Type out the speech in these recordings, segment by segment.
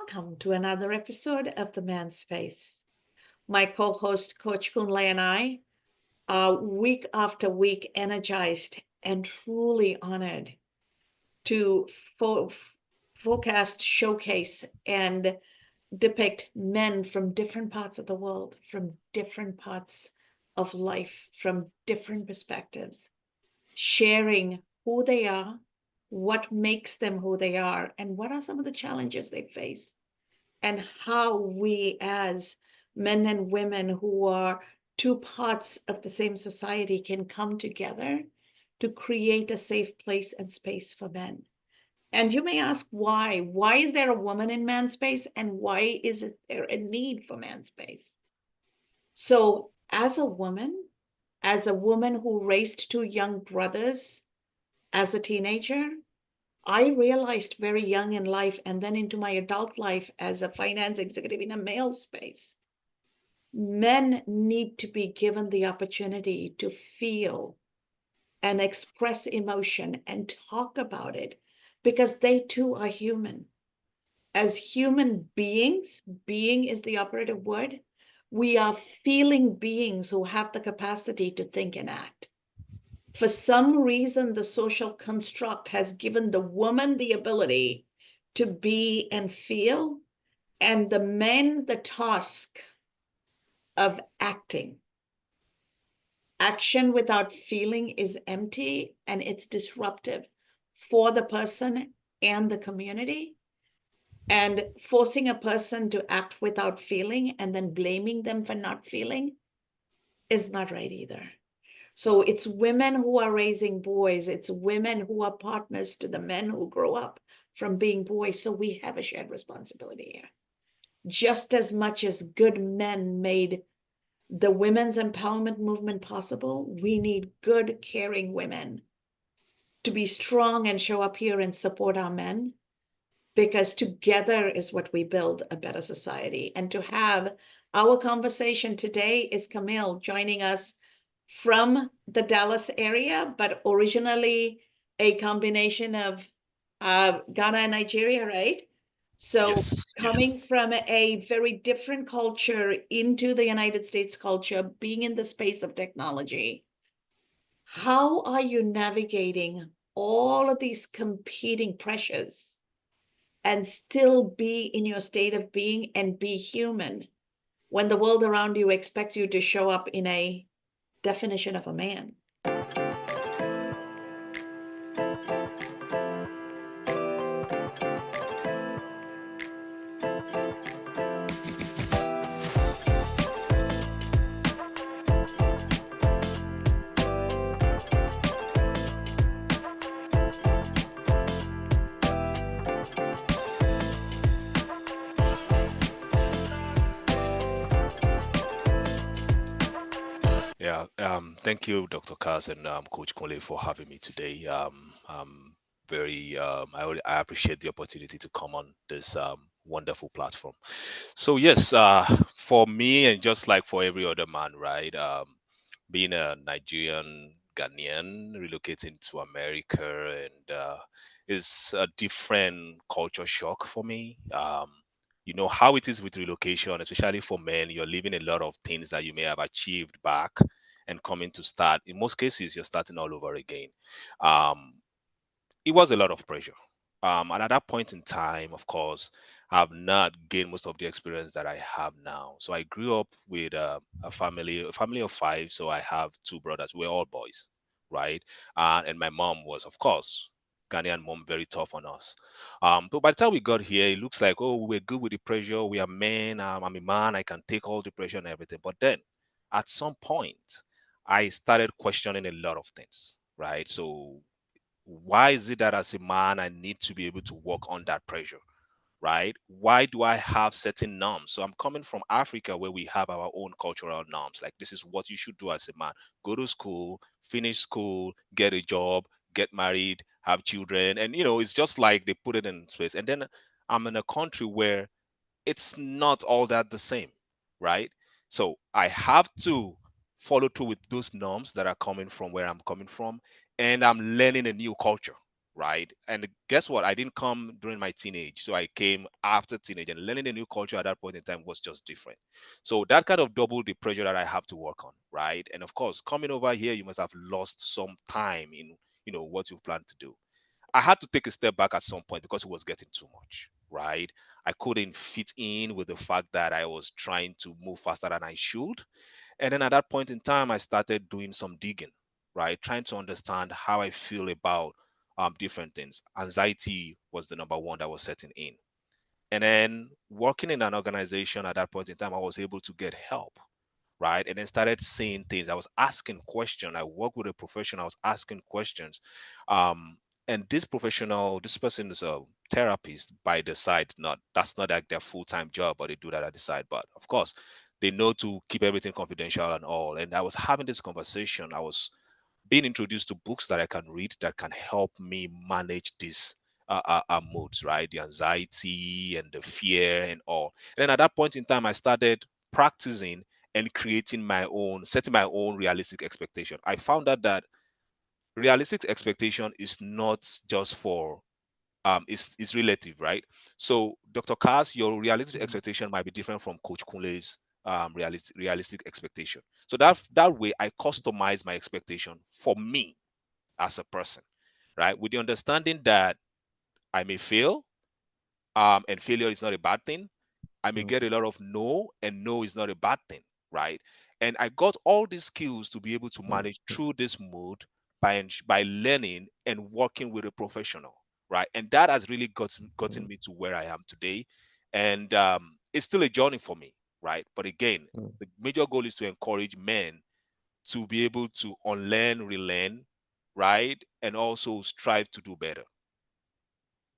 Welcome to another episode of The Man Space. My co host, Coach Kunle, and I are week after week energized and truly honored to forecast, showcase, and depict men from different parts of the world, from different parts of life, from different perspectives, sharing who they are, what makes them who they are, and what are some of the challenges they face and how we as men and women who are two parts of the same society can come together to create a safe place and space for men. And you may ask why? Why is there a woman in man space and why is it there a need for man space? So, as a woman who raised two young brothers as a teenager, I realized very young in life and then into my adult life as a finance executive in a male space, men need to be given the opportunity to feel and express emotion and talk about it because they too are human. As human beings, being is the operative word, we are feeling beings who have the capacity to think and act. For some reason, the social construct has given the woman the ability to be and feel, and the men the task of acting. Action without feeling is empty and it's disruptive for the person and the community. And forcing a person to act without feeling and then blaming them for not feeling is not right either. So it's women who are raising boys. It's women who are partners to the men who grow up from being boys. So we have a shared responsibility here. Just as much as good men made the women's empowerment movement possible, we need good, caring women to be strong and show up here and support our men because together is what we build a better society. And to have our conversation today is Kamil joining us from the Dallas area, but originally a combination of Ghana and Nigeria, right? So Yes, yes. coming from a very different culture into the United States culture, being in the space of technology, how are you navigating all of these competing pressures and still be in your state of being and be human when the world around you expects you to show up in a definition of a man? Yeah. Thank you, Dr. Kaz and Coach Kole for having me today. I appreciate the opportunity to come on this wonderful platform. So yes, for me and just like for every other man, right? Being a Nigerian Ghanaian relocating to America and is a different culture shock for me. You know how it is with relocation, especially for men. You're leaving a lot of things that you may have achieved back and coming to start. In most cases, you're starting all over again. Um, it was a lot of pressure. And at that point in time, of course, I've not gained most of the experience that I have now. So I grew up with a family of five. So I have two brothers. We're all boys, right? And my mom was, of course, Ghanaian mom, very tough on us. But by the time we got here, it looks like, oh, we're good with the pressure. We are men. I'm a man. I can take all the pressure and everything. But then at some point, I started questioning a lot of things, right? So why is it that as a man I need to be able to work on that pressure, right? Why do I have certain norms? So I'm coming from Africa where we have our own cultural norms. Like this is what you should do as a man: go to school, finish school, get a job, get married, have children, and it's just like they put it in space. And then I'm in a country where it's not all that the same, right? So I have to follow through with those norms that are coming from where I'm coming from, and I'm learning a new culture, right? And guess what? I didn't come during my teenage. So I came after teenage, and learning a new culture at that point in time was just different. So that kind of doubled the pressure that I have to work on, right? And of course, coming over here, you must have lost some time in, what you've planned to do. I had to take a step back at some point because it was getting too much, right? I couldn't fit in with the fact that I was trying to move faster than I should. And then at that point in time, I started doing some digging, right? Trying to understand how I feel about different things. Anxiety was the number one that was setting in. And then working in an organization at that point in time, I was able to get help, right? And then started seeing things. I was asking questions. I work with a professional. I was asking questions. Um, and this professional, this person is a therapist by the side. Not That's not like their full-time job, but they do that at the side. But of course, they know to keep everything confidential and all. And I was having this conversation. I was being introduced to books that I can read that can help me manage these moods, right? The anxiety and the fear and all. And then at that point in time, I started practicing and creating my own, setting my own realistic expectation. I found out that realistic expectation is not just for is relative, right? So, Dr. Kaz, your realistic Mhm. expectation might be different from Coach Kunle's realistic expectation. So that way, I customize my expectation for me as a person, right? With the understanding that I may fail, and failure is not a bad thing. I may get a lot of no, and no is not a bad thing, right? And I got all these skills to be able to Mhm. manage through this mood by learning and working with a professional, right? And that has really gotten Mhm. me to where I am today. And it's still a journey for me, right? But again, Mhm. the major goal is to encourage men to be able to unlearn, relearn, right? And also strive to do better.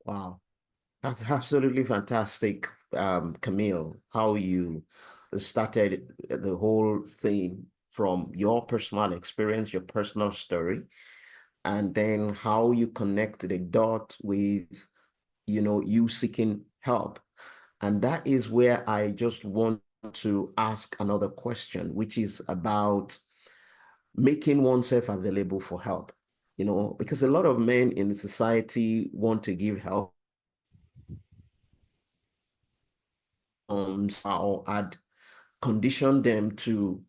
Wow. That's absolutely fantastic, Camille, how you started the whole thing from your personal experience, your personal story, and then how you connect the dot with, you seeking help. And that is where I just want to ask another question, which is about making oneself available for help. Because a lot of men in the society want to give help, how I'd condition them to,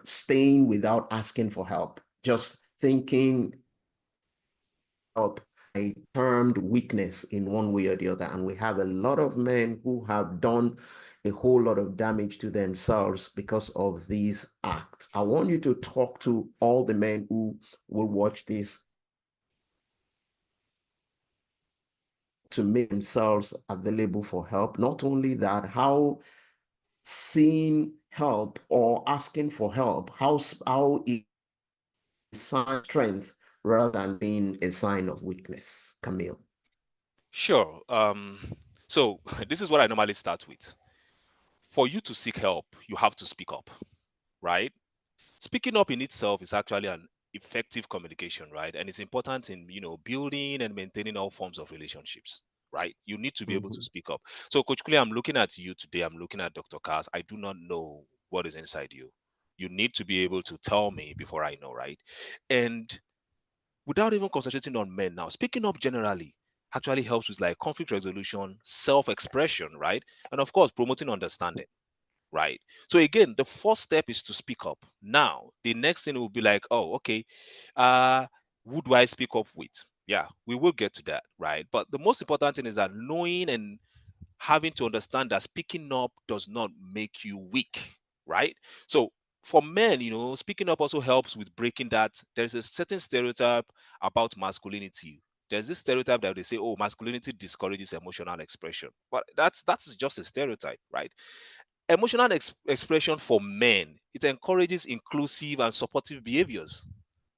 staying without asking for help, just thinking help a termed weakness in one way or the other. And we have a lot of men who have done a whole lot of damage to themselves because of these acts. I want you to talk to all the men who will watch this to make themselves available for help. Not only that, how seeing help or asking for help, how it sign of strength rather than being a sign of weakness, Camille. Sure. So this is what I normally start with. For you to seek help, you have to speak up, right? Speaking up in itself is actually an effective communication, right? And it's important in, building and maintaining all forms of relationships, right? You need to be able to Mhm. speak up. So, Coach Kule, I'm looking at you today. I'm looking at Dr. Kaz. I do not know what is inside you. You need to be able to tell me before I know, right? And without even concentrating on men now, speaking up generally actually helps with like conflict resolution, self-expression, right? And of course, promoting understanding, right? So again, the first step is to speak up. Now the next thing will be like, oh, okay, uh who do I speak up with? Yeah, we will get to that, right? But the most important thing is that knowing and having to understand that speaking up does not make you weak, right? So for men, speaking up also helps with breaking that. There's a certain stereotype about masculinity. There's this stereotype that they say, oh, masculinity discourages emotional expression. But that's just a stereotype, right? Emotional expression for men, it encourages inclusive and supportive behaviors,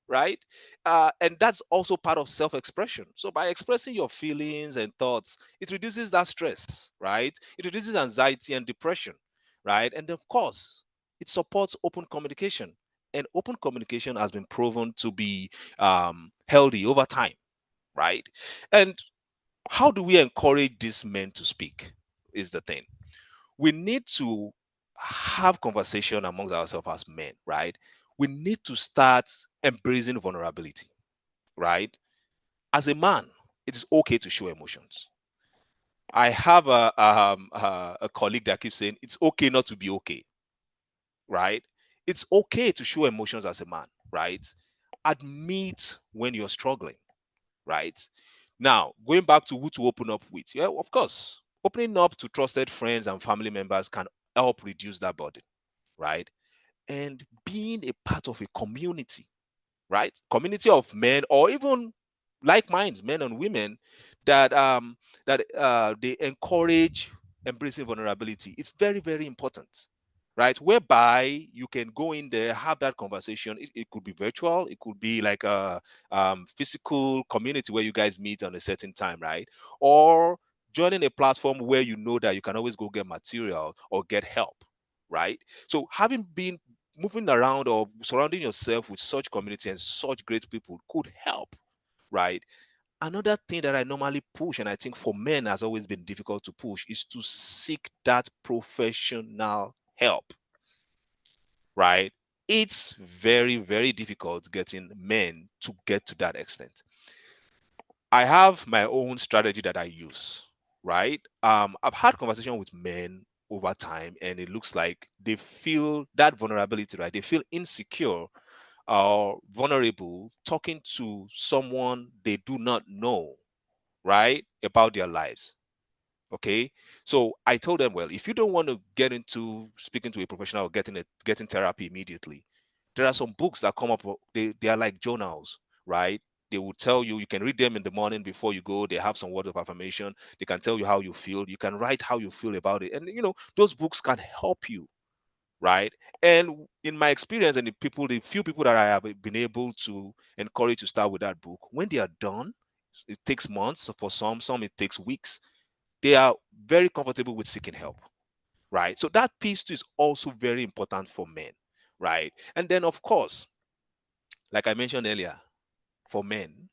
right? And that's also part of self-expression. So by expressing your feelings and thoughts, it reduces that stress, right? It reduces anxiety and depression, right? And of course, it supports open communication. And open communication has been proven to be healthy over time, right? And how do we encourage these men to speak? Is the thing. We need to have conversation amongst ourselves as men, right? We need to start embracing vulnerability, right? As a man, It is okay to show emotions. I have a colleague that keeps saying it's okay not to be okay, right? It's okay to show emotions as a man, right? Admit when you're struggling, right? Now, going back to who to open up with, yeah, of course, opening up to trusted friends and family members can help reduce that burden, right? And being a part of a community, right? Community of men or even like minds, men and women that they encourage embracing vulnerability. It's very, very important, right? Whereby you can go in there, have that conversation. It could be virtual, it could be like a physical community where you guys meet on a certain time, right? Or joining a platform where you know that you can always go get material or get help, right? So having been moving around or surrounding yourself with such community and such great people could help, right? Another thing that I normally push, and I think for men has always been difficult to push, is to seek that professional help, right? It's very, very difficult getting men to get to that extent. I have my own strategy that I use, right? I've had conversation with men over time, and it looks like they feel that vulnerability, right? They feel insecure or vulnerable talking to someone they do not know, right, about their lives. Okay, so I told them, well, if you don't want to get into speaking to a professional or getting therapy immediately, there are some books that come up. They are like journals, right? They will tell you, you can read them in the morning before you go. They have some words of affirmation. They can tell you how you feel. You can write how you feel about it, and those books can help you, right? And in my experience, and the few people that I have been able to encourage to start with that book, when they are done, it takes months. For some it takes weeks. They are very comfortable with seeking help, right? So that piece too is also very important for men, right? And then of course, like I mentioned earlier, for men,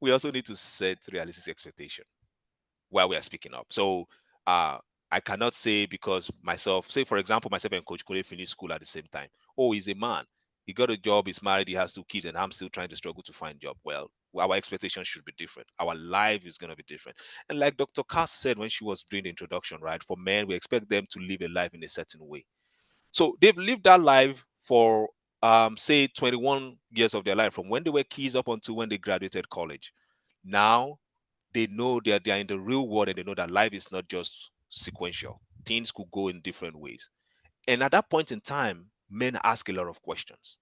we also need to set realistic expectation while we are speaking up. So I cannot say, because myself, say for example, myself and Coach Kole finished school at the same time. Oh, he's a man. He got a job, he's married, he has 2 kids, and I'm still trying to struggle to find job. Well, our expectations should be different. Our life is going to be different. And like Dr. Cass said when she was doing the introduction, right? For men, we expect them to live a life in a certain way. So they've lived that life for say 21 years of their life, from when they were kids up until when they graduated college. Now they know that they are in the real world, and they know that life is not just sequential. Things could go in different ways. And at that point in time, men ask a lot of questions,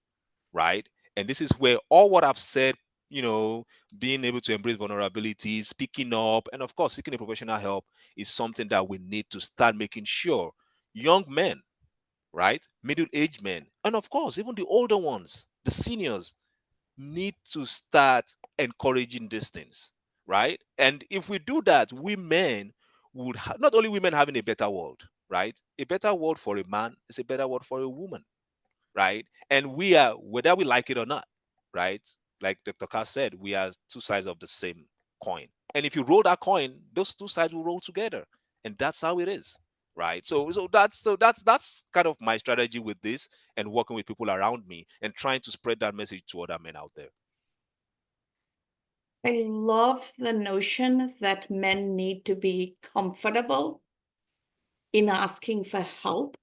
right? And this is where all what I've said, being able to embrace vulnerability, speaking up, and of course, seeking a professional help is something that we need to start making sure young men, right? Middle-aged men, and of course, even the older ones, the seniors, need to start encouraging these things, right? And if we do that, women not only women having a better world, right? A better world for a man is a better world for a woman, right? And we are, whether we like it or not, right? Like Dr. Carr said, we are two sides of the same coin. And if you roll that coin, those two sides will roll together. And that's how it is. Right. So that's kind of my strategy with this, and working with people around me and trying to spread that message to other men out there. I love the notion that men need to be comfortable in asking for help.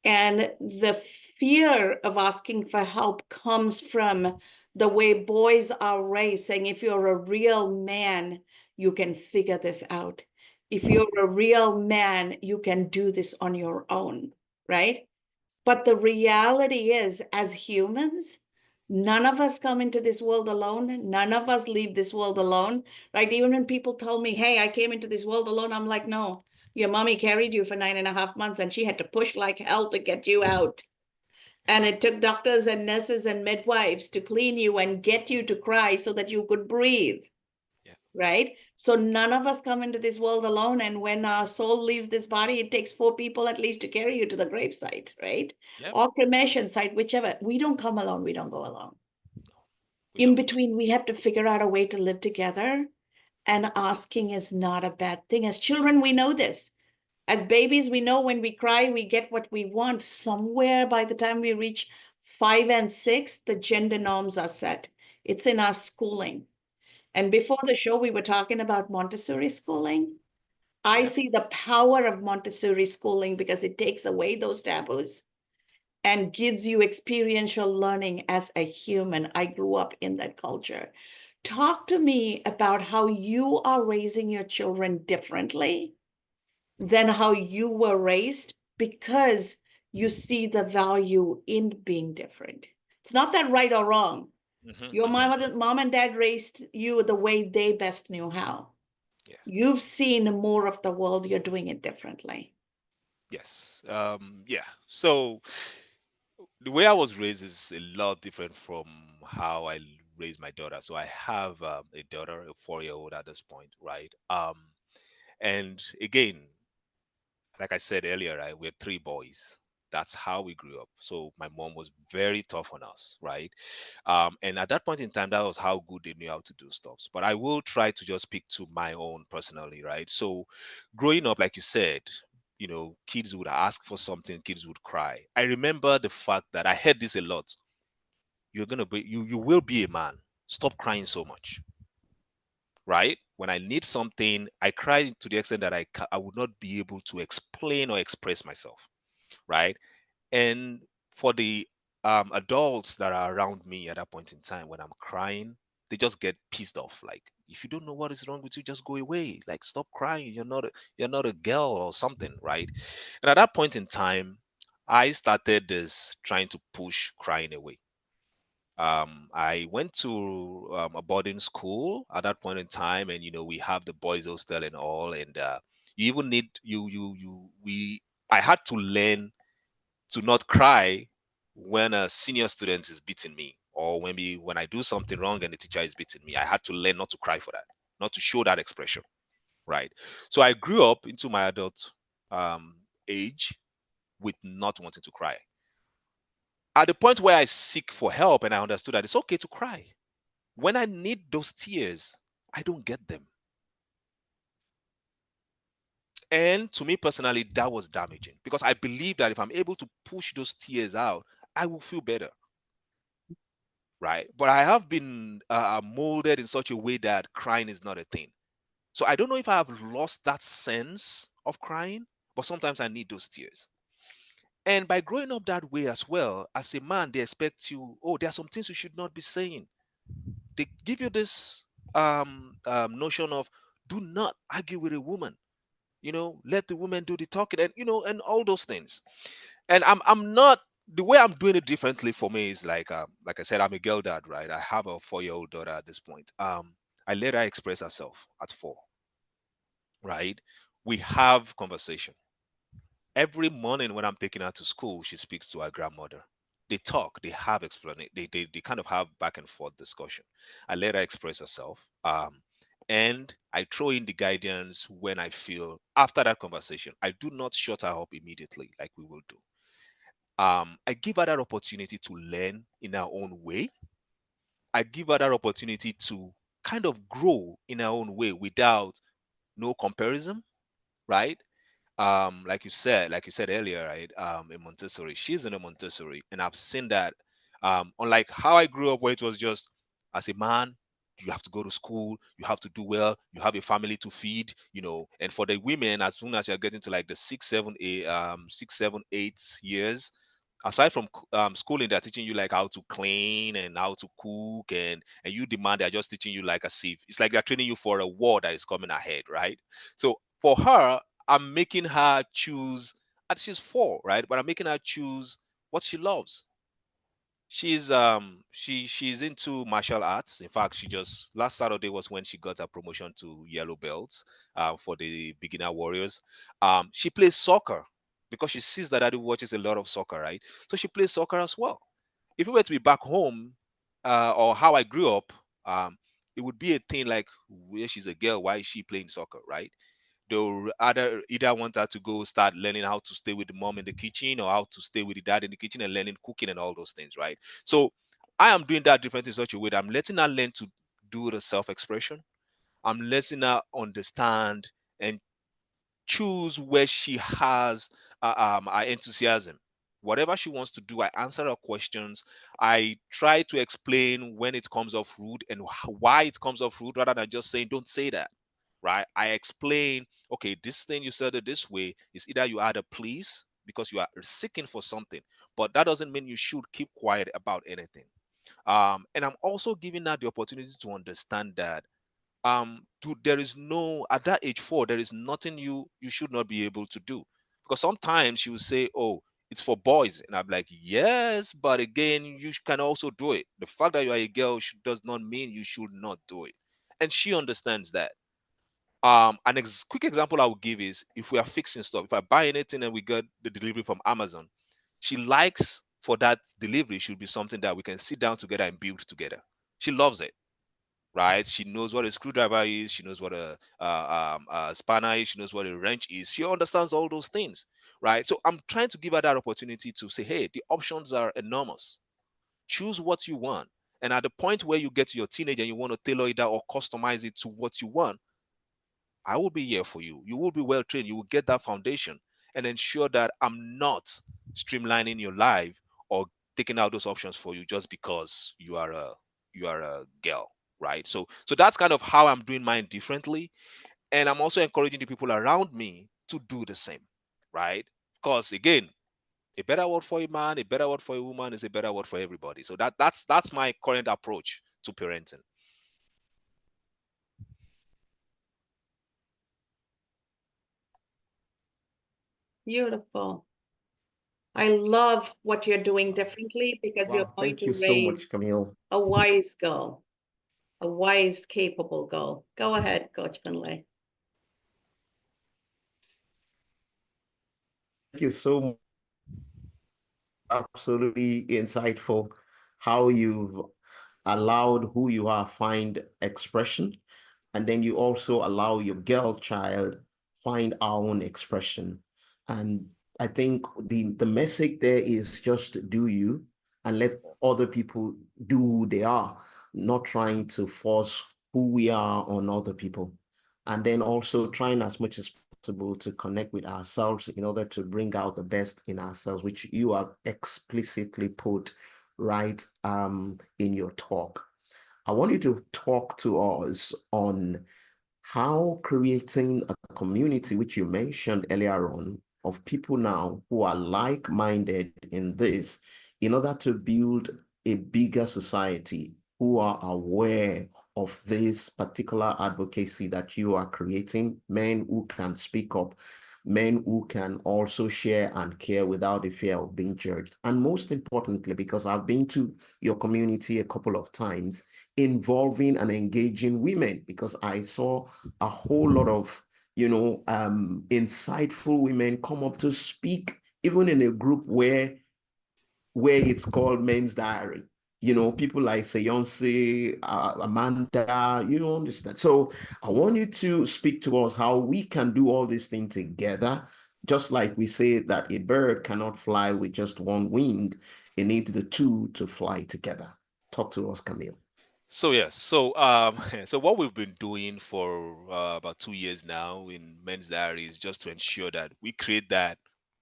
And the fear of asking for help comes from the way boys are raised, saying, if you're a real man, you can figure this out. If you're a real man, you can do this on your own, right? But the reality is, as humans, none of us come into this world alone. None of us leave this world alone, right? Even when people tell me, hey, I came into this world alone, I'm like, no, your mommy carried you for 9.5 months and she had to push like hell to get you out. And it took doctors and nurses and midwives to clean you and get you to cry so that you could breathe. Yeah. Right? So none of us come into this world alone. And when our soul leaves this body, it takes 4 people at least to carry you to the gravesite, right? Yep. Or cremation site, whichever. We don't come alone. We don't go alone. We In don't. between, we have to figure out a way to live together. And asking is not a bad thing. As children, we know this. As babies, we know when we cry, we get what we want. Somewhere by the time we reach 5 and 6, the gender norms are set. It's in our schooling. And before the show, we were talking about Montessori schooling. I Yeah. see the power of Montessori schooling because it takes away those taboos and gives you experiential learning as a human. I grew up in that culture. Talk to me about how you are raising your children differently than how you were raised because you see the value in being different. It's not that right or wrong. Hmm. Your Hmm. mom and dad raised you the way they best knew how. Yeah. You've seen more of the world, you're doing it differently. Yes. Yeah. So the way I was raised is a lot different from how I raised my daughter. So I have a daughter, a 4 year old at this point, right? And again, like I said earlier, right, we're three boys. That's how we grew up. So my mom was very tough on us, right? And at that point in time, that was how good they knew how to do stuff. But I will try to just speak to my own personally, right? So growing up, like you said, kids would ask for something, kids would cry. I remember the fact that I heard this a lot. You will be a man. Stop crying so much, right? When I need something, I cry to the extent that I would not be able to explain or express myself, right? And for the adults that are around me at that point in time, when I'm crying, they just get pissed off. Like, if you don't know what is wrong with you, just go away. Like, stop crying. You're not a girl or something, right? And at that point in time, I started this trying to push crying away. I went to a boarding school at that point in time, and we have the boys hostel and all, and you even need you we I had to learn to not cry when a senior student is beating me, or when I do something wrong and the teacher is beating me. I had to learn not to cry for that, not to show that expression, right? So I grew up into my adult um, age with not wanting to cry. At the point where I seek for help and I understood that it's okay to cry. When I need those tears, I don't get them. And to me personally, that was damaging because I believe that if I'm able to push those tears out, I will feel better, right? But I have been molded in such a way that crying is not a thing. So I don't know if I have lost that sense of crying, but sometimes I need those tears. And by growing up that way as well, as a man, they expect you, oh, there are some things you should not be saying. They give you this notion of do not argue with a woman. Let the woman do the talking, and and all those things. And I'm not the way I'm doing it differently for me is like I said, I'm a girl dad, right? I have a 4 year old daughter at this point. I let her express herself at 4, right? We have conversation every morning when I'm taking her to school. She speaks to her grandmother. They talk, they have explanation, they kind of have back and forth discussion. I let her express herself, and I throw in the guidance when I feel after that conversation. I do not shut her up immediately like we will do. I give her that opportunity to learn in her own way. I give her that opportunity to kind of grow in her own way without no comparison, right? Like you said earlier, right? In Montessori, she's in a Montessori, and I've seen that. Unlike how I grew up, where it was just as a man, you have to go to school, you have to do well, you have a family to feed, and for the women, as soon as you're getting to like the 6, 7, 8 years, aside from schooling, they're teaching you like how to clean and how to cook, and you demand they're just teaching you like a sieve. It's like they're training you for a war that is coming ahead, right? So for her, I'm making her choose, and she's 4, right? But I'm making her choose what she loves. She's into martial arts. In fact, she just last Saturday was when she got her promotion to yellow belts for the beginner warriors. She plays soccer because she sees that daddy watches a lot of soccer, right? So she plays soccer as well. If we were to be back home, or how I grew up, it would be a thing like, where she's a girl, why is she playing soccer, right? They'll either want her to go start learning how to stay with the mom in the kitchen, or how to stay with the dad in the kitchen and learning cooking and all those things, right? So I am doing that different in such a way that I'm letting her learn to do the self-expression. I'm letting her understand and choose where she has her enthusiasm. Whatever she wants to do, I answer her questions. I try to explain when it comes off rude and why it comes off rude, rather than just saying, don't say that. Right? I explain, okay, this thing you said it this way is either you add a please because you are seeking for something, but that doesn't mean you should keep quiet about anything. And I'm also giving her the opportunity to understand that there is no, at that age 4, there is nothing you should not be able to do, because sometimes she will say, oh, it's for boys, and I'm like, yes, but again, you can also do it. The fact that you are a girl does not mean you should not do it, and she understands that. An quick example I will give is, if we are fixing stuff, if I buy anything and we get the delivery from Amazon, she likes for that delivery should be something that we can sit down together and build together. She loves it, right? She knows what a screwdriver is. She knows what a spanner is. She knows what a wrench is. She understands all those things, right? So I'm trying to give her that opportunity to say, hey, the options are enormous. Choose what you want. And at the point where you get to your teenage and you want to tailor it out or customize it to what you want, I will be here for you. You will be well trained. You will get that foundation and ensure that I'm not streamlining your life or taking out those options for you just because you are a girl, right? So that's kind of how I'm doing mine differently, and I'm also encouraging the people around me to do the same, right? Because again, a better word for a man, a better word for a woman is a better word for everybody. So that's my current approach to parenting. Beautiful. I love what you're doing Wow. differently because you're Wow. going Thank you to so much, raise Camille. a wise girl, a wise, capable girl. Go ahead, Coach Finlay. Thank you so much. Absolutely insightful how you've allowed who you are find expression, and then you also allow your girl child find our own expression. And I think the message there is just do you and let other people do who they are, not trying to force who we are on other people. And then also trying as much as possible to connect with ourselves in order to bring out the best in ourselves, which you have explicitly put right in your talk. I want you to talk to us on how creating a community, which you mentioned earlier on, of people now who are like-minded in this, in order to build a bigger society, who are aware of this particular advocacy that you are creating, men who can speak up, men who can also share and care without the fear of being judged. And most importantly, because I've been to your community a couple of times, involving and engaging women, because I saw a whole lot of, insightful women come up to speak, even in a group where it's called Men's Diary. People like Seyonce, Amanda, you understand. So I want you to speak to us how we can do all these things together. Just like we say that a bird cannot fly with just one wing, it needs the two to fly together. Talk to us, Camille. So yes, so what we've been doing for about 2 years now in Men's Diary is just to ensure that we create that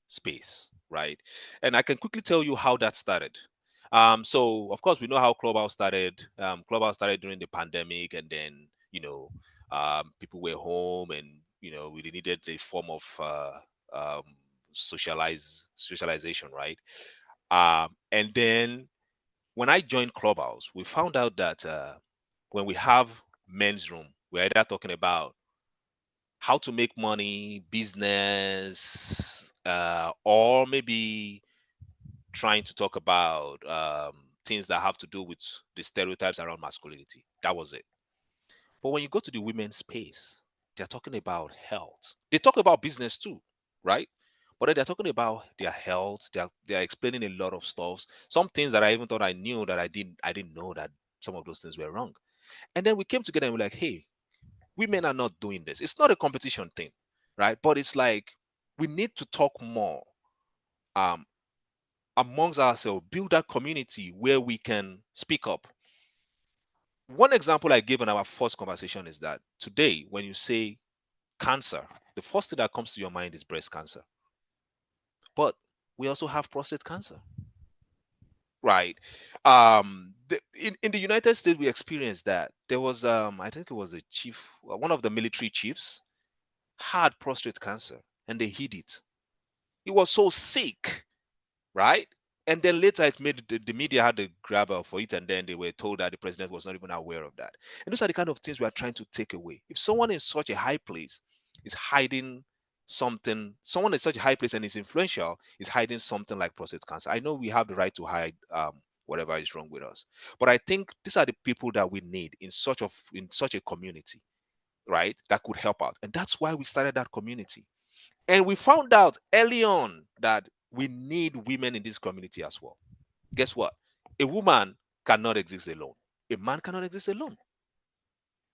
space, right? And I can quickly tell you how that started. So of course we know how Clubhouse started. Clubhouse started during the pandemic, and then people were home, and we needed a form of um, socialization, right? And then when I joined Clubhouse, we found out that when we have men's room, we're either talking about how to make money, business, or maybe trying to talk about things that have to do with the stereotypes around masculinity. That was it. But when you go to the women's space, they're talking about health. They talk about business too, right? But then they're talking about their health. They're explaining a lot of stuff. Some things that I even thought I knew that I didn't know that some of those things were wrong. And then we came together and we're like, hey, women are not doing this. It's not a competition thing, right? But it's like we need to talk more um, amongst ourselves, build that community where we can speak up. One example I gave in our first conversation is that today, when you say cancer, the first thing that comes to your mind is breast cancer. But we also have prostate cancer, right? In the United States, we experienced that. There was, I think it was a chief, one of the military chiefs had prostate cancer, and they hid it. He was so sick, right? And then later it made the media had a grabber for it, and then they were told that the president was not even aware of that. And those are the kind of things we are trying to take away. If someone in such a high place is hiding something, someone in such a high place and is influential is hiding something like prostate cancer. I know we have the right to hide whatever is wrong with us, but I think these are the people that we need in such a community, right? That could help out, and that's why we started that community. And we found out early on that we need women in this community as well. Guess what? A woman cannot exist alone. A man cannot exist alone.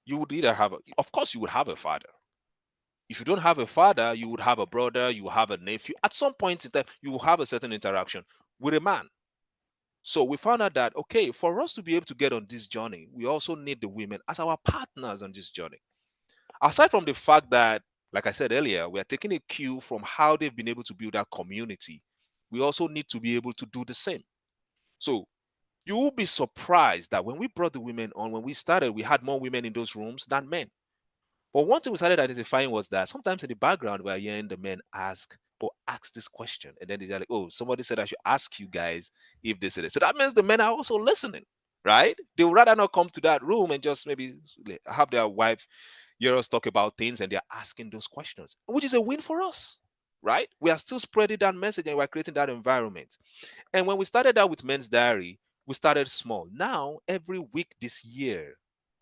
You would either have, of course, you would have a father. If you don't have a father, you would have a brother, you have a nephew. At some point in time, you will have a certain interaction with a man. So we found out that, okay, for us to be able to get on this journey, we also need the women as our partners on this journey. Aside from the fact that, like I said earlier, we are taking a cue from how they've been able to build that community, we also need to be able to do the same. So you will be surprised that when we brought the women on, when we started, we had more women in those rooms than men. But one thing we started identifying was that sometimes in the background, we're hearing the men ask this question. And then they're like, oh, somebody said I should ask you guys if they said it. So that means the men are also listening, right? They would rather not come to that room and just maybe have their wife hear us talk about things, and they're asking those questions, which is a win for us, right? We are still spreading that message and we're creating that environment. And when we started out with Men's Diary, we started small. Now, every week this year,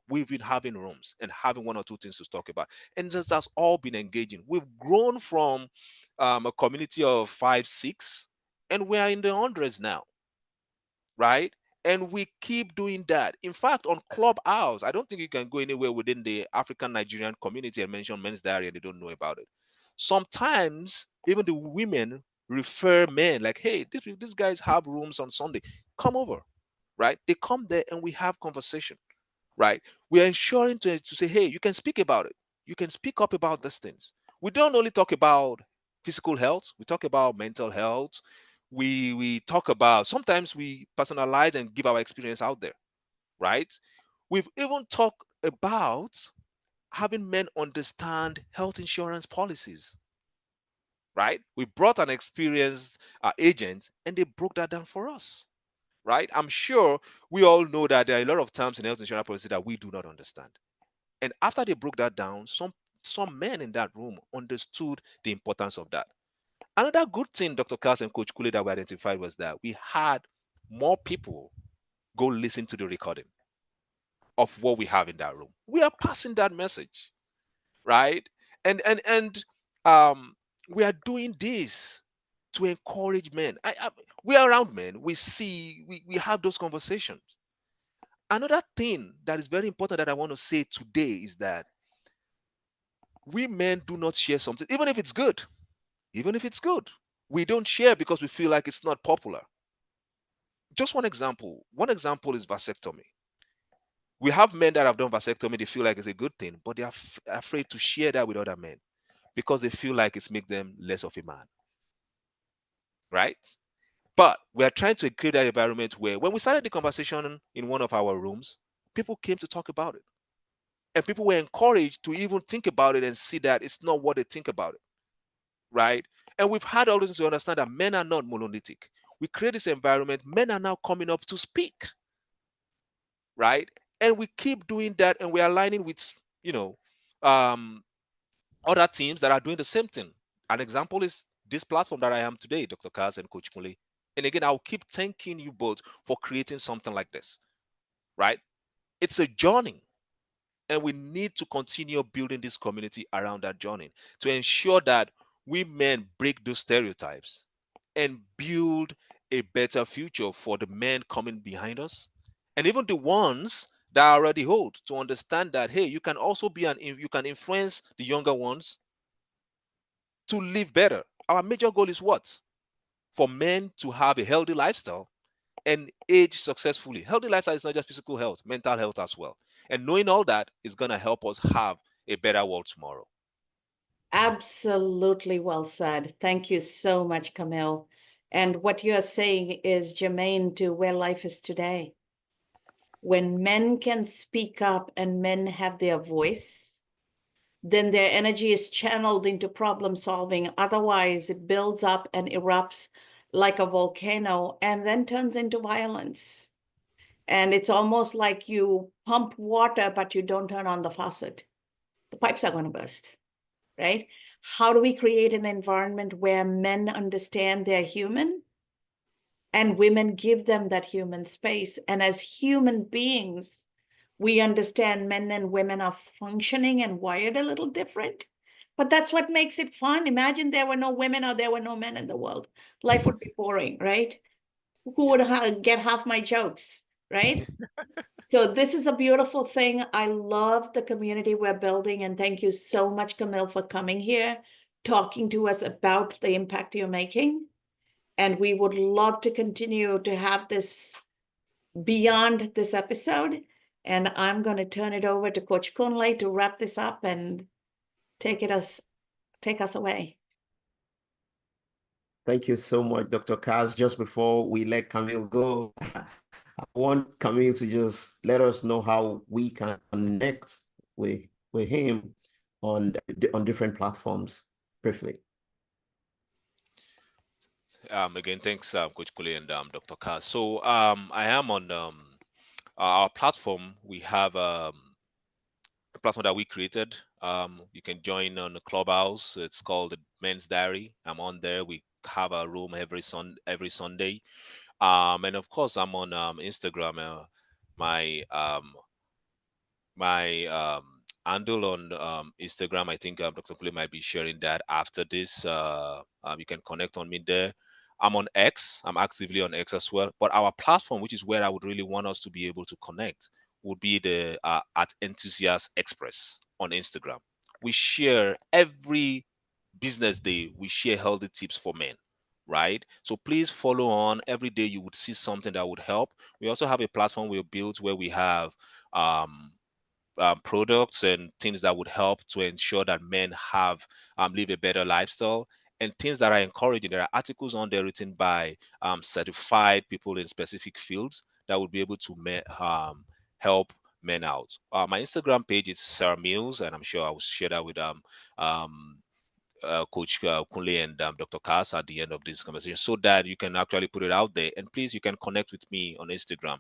we've been having rooms and having one or two things to talk about. And just that's all been engaging. We've grown from a community of five, six, and we are in the hundreds now, right? And we keep doing that. In fact, on Clubhouse, I don't think you can go anywhere within the African Nigerian community and mention Men's Diary and they don't know about it. Sometimes even the women refer men like, hey, these guys have rooms on Sunday. Come over, right? They come there and we have conversation, right? We are ensuring to say, hey, you can speak about it. You can speak up about these things. We don't only talk about physical health, we talk about mental health. We talk about, sometimes we personalize and give our experience out there, right? We've even talked about having men understand health insurance policies, right? We brought an experienced agent and they broke that down for us, right? I'm sure we all know that there are a lot of terms in health insurance policy that we do not understand. And after they broke that down, some men in that room understood the importance of that. Another good thing, Dr. Kaz and Coach Kule, that we identified was that we had more people go listen to the recording of what we have in that room. We are passing that message, right? And um we are doing this to encourage men. We are around men. We see, we have those conversations. Another thing that is very important that I want to say today is that we men do not share something, even if it's good. Even if it's good, we don't share because we feel like it's not popular. Just one example. One example is vasectomy. We have men that have done vasectomy, they feel like it's a good thing, but they are afraid to share that with other men because they feel like it's make them less of a man, right? But we are trying to create that environment where when we started the conversation in one of our rooms, people came to talk about it. And people were encouraged to even think about it and see that it's not what they think about it, right? And we've had all this to understand that men are not monolithic. We create this environment, men are now coming up to speak, right? And we keep doing that, and we're aligning with, you know, um, other teams that are doing the same thing. An example is this platform that I am today, Dr. Kaz and Coach Mule. And again, I'll keep thanking you both for creating something like this, right? It's a journey, and we need to continue building this community around that journey to ensure that we men break those stereotypes and build a better future for the men coming behind us, and even the ones that already hold, to understand that, hey, you can also be you can influence the younger ones to live better. Our major goal is what? For men to have a healthy lifestyle and age successfully. Healthy lifestyle is not just physical health, mental health as well. And knowing all that is going to help us have a better world tomorrow. Absolutely well said. Thank you so much, Camille. And what you're saying is germane to where life is today. When men can speak up and men have their voice, then their energy is channeled into problem solving. Otherwise, it builds up and erupts like a volcano and then turns into violence. And it's almost like you pump water, but you don't turn on the faucet. The pipes are going to burst, right? How do we create an environment where men understand they're human and women give them that human space? And as human beings, we understand men and women are functioning and wired a little different. But that's what makes it fun. Imagine there were no women or there were no men in the world. Life would be boring, right? Who would get half my jokes, right? So this is a beautiful thing. I love the community we're building, and thank you so much, Camille, for coming here, talking to us about the impact you're making. And we would love to continue to have this beyond this episode. And I'm going to turn it over to Coach Kunle to wrap this up and take us away. Thank you so much, Dr. Kaz. Just before we let Kamil go, I want Kamil to just let us know how we can connect with him on different platforms briefly. Again, thanks, Coach Kule and Dr. Kaz. So I am on our platform. We have a platform that we created. You can join on the Clubhouse. It's called the Men's Diary. I'm on there. We have a room every Sunday. And of course, I'm on Instagram. My my handle on Instagram, I think Dr. Kule might be sharing that after this. You can connect on me there. I'm on X. I'm actively on X as well. But our platform, which is where I would really want us to be able to connect, would be the at Enthusiast Express on Instagram. We share every business day. We share healthy tips for men, right? So please follow on. Every day you would see something that would help. We also have a platform we built where we have um, products and things that would help to ensure that men have live a better lifestyle, and things that are encouraging. There are articles on there written by certified people in specific fields that would be able to help men out. My Instagram page is Sarah Mills, and I'm sure I will share that with um, Coach Kunle and Dr. Kass at the end of this conversation, so that you can actually put it out there. And please, you can connect with me on Instagram.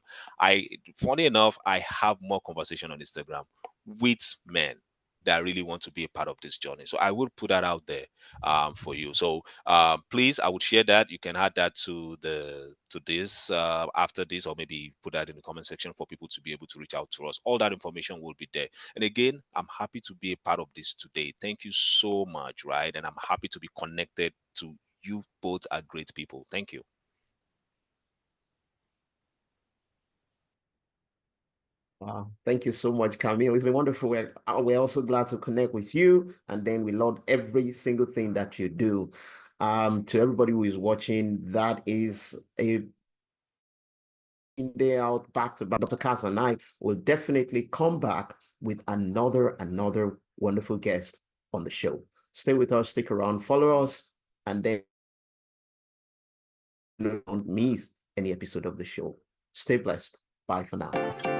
Funny enough, I have more conversation on Instagram with men that really want to be a part of this journey. So I will put that out there for you. So please, I would share that. You can add that to this after this, or maybe put that in the comment section for people to be able to reach out to us. All that information will be there. And again, I'm happy to be a part of this today. Thank you so much, right? And I'm happy to be connected to you. Both are great people. Thank you. Wow. Thank you so much, Camille. It's been wonderful. We're also glad to connect with you. And then we love every single thing that you do. To everybody who is watching, that is a day out back to back. Dr. Cass and I will definitely come back with another wonderful guest on the show. Stay with us, stick around, follow us, and then don't miss any episode of the show. Stay blessed. Bye for now.